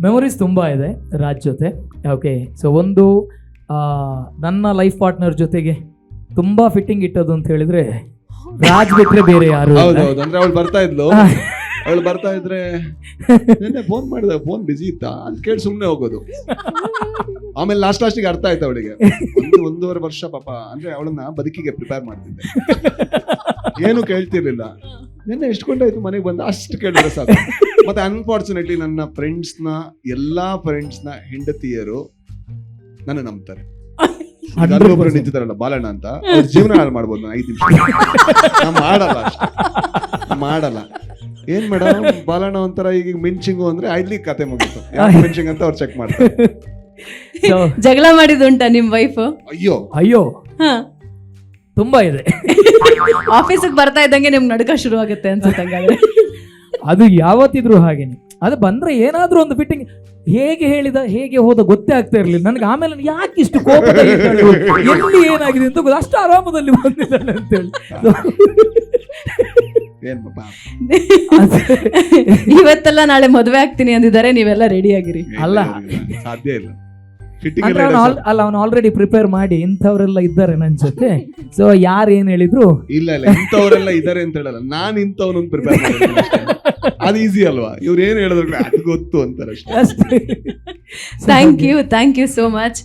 Memories ತುಂಬ ಇದೆ ರಾಜ್ ಜೊತೆ. ಓಕೆ, ಸೊ ಒಂದು ನನ್ನ ಲೈಫ್ ಪಾರ್ಟ್ನರ್ ಜೊತೆಗೆ ತುಂಬ ಫಿಟ್ಟಿಂಗ್ ಇಟ್ಟದು ಅಂತ ಹೇಳಿದ್ರೆ ರಾಜ್ ಬಿಟ್ರೆ ಬೇರೆ ಯಾರು ಇಲ್ಲ. ಹೌದೌದು, ಅಂದ್ರೆ ಅವಳು ಬರ್ತಾ ಇದ್ರೆ ನಿನ್ನೆ ಫೋನ್ ಮಾಡಿದ, ಫೋನ್ ಬಿಸಿ ಇತ್ತಾ ಅಂತ ಕೇಳಿ ಸುಮ್ನೆ ಹೋಗೋದು. ಆಮೇಲೆ ಲಾಸ್ಟಿಗೆ ಅರ್ಥ ಆಯ್ತು ಅವಳಿಗೆ. 1.5 ವರ್ಷ ಪಾಪ ಅಂದ್ರೆ ಅವಳನ್ನ ಬದುಕಿಗೆ ಪ್ರಿಪೇರ್ ಮಾಡ್ತಿದ್ದೆ, ಏನು ಕೇಳ್ತಿರ್ಲಿಲ್ಲ. ನಿನ್ನೆ ಎಷ್ಟು ಗಂಟೆ ಆಯ್ತು ಮನೆಗೆ ಬಂದ ಅಷ್ಟು ಕೇಳಿದ್ರೆ ಸಾಕು. ಮತ್ತೆ ಅನ್ಫಾರ್ಚುನೇಟ್ಲಿ ನನ್ನ ಎಲ್ಲಾ ಫ್ರೆಂಡ್ಸ್ನ ಹೆಂಡತಿಯರು ನನ್ನ ನಂಬ್ತಾರೆ. ಒಬ್ರು ನಿಂತಿದ್ದಾರಲ್ಲ ಬಾಲಣ್ಣ ಅಂತ, ಅವ್ರ ಜೀವನ ಹಾಳು ಮಾಡ್ಬೋದು ನಾನು 5 ನಿಮಿಷ. ಮಾಡಲ್ಲ. ಏನ್ ಮೇಡಮ್ ಬಾಲಣ್ಣ ಒಂಥರ ಈಗ ಮಿಂಚಿಂಗು ಅಂದ್ರೆ ಅಲ್ಲಿ ಕತೆ ಮುಗಿತು. ಮಿಂಚಿಂಗ್ ಅಂತ ಅವ್ರು ಚೆಕ್ ಮಾಡ್ತಾರೆ. ಜಗಳ ಮಾಡಿದುಂಟಾ ನಿಮ್ ವೈಫ್? ಅಯ್ಯೋ ತುಂಬಾ ಇದೆ. ಆಫೀಸಿಗೆ ಬರ್ತಾ ಇದ್ದಂಗೆ ನಿಮ್ಗೆ ನಡ್ಕ ಶುರು ಆಗುತ್ತೆ ಅನ್ಸುತ್ತೆ. ಅದು ಯಾವತ್ತಿದ್ರು ಹಾಗೇನೆ. ಅದು ಬಂದ್ರೆ ಏನಾದ್ರೂ ಒಂದು ಫಿಟ್ಟಿಂಗ್ ಹೇಗೆ ಹೋದ ಗೊತ್ತೇ ಆಗ್ತಾ ಇರ್ಲಿಲ್ಲ ನನಗೆ. ಆಮೇಲೆ ಯಾಕೆ ಇಷ್ಟು ಕೋಪದಲ್ಲಿ ಎಲ್ಲಿ ಏನಾಗಿದೆ ಅಂತ ಅಷ್ಟು ಆರಾಮದಲ್ಲಿ ಬಂದಿದ್ದಾನೆ ಅಂತೇಳಿ. ಇವತ್ತೆಲ್ಲ ನಾಳೆ ಮದ್ವೆ ಆಗ್ತೀನಿ ಅಂದಿದ್ದಾರೆ, ನೀವೆಲ್ಲ ರೆಡಿ ಆಗಿರಿ. ಅಲ್ಲ ಸಾಧ್ಯ ಇಲ್ಲ. ಅವನು ಆಲ್ರೆಡಿ ಪ್ರಿಪೇರ್ ಮಾಡಿ ಇಂಥವ್ರೆಲ್ಲ ಇದ್ದಾರೆ ನನ್ನ ಜೊತೆ. ಸೊ ಯಾರು ಏನ್ ಹೇಳಿದ್ರು ಇಲ್ಲ ಇಂಥವ್ರೆಲ್ಲ ಇದ್ದಾರೆ ಅಂತ ಹೇಳಲ್ಲ, ನಾನ್ ಇಂಥವ್ನೊಂದು ಪ್ರಿಪೇರ್ ಮಾಡಿದ್ದೀನಿ. ಅದು ಈಸಿ ಅಲ್ವಾ, ಇವ್ರು ಏನ್ ಹೇಳಿದ್ರು ಅದು ಗೊತ್ತು ಅಂತಾರೆ ಅಷ್ಟೇ. Thank you so much.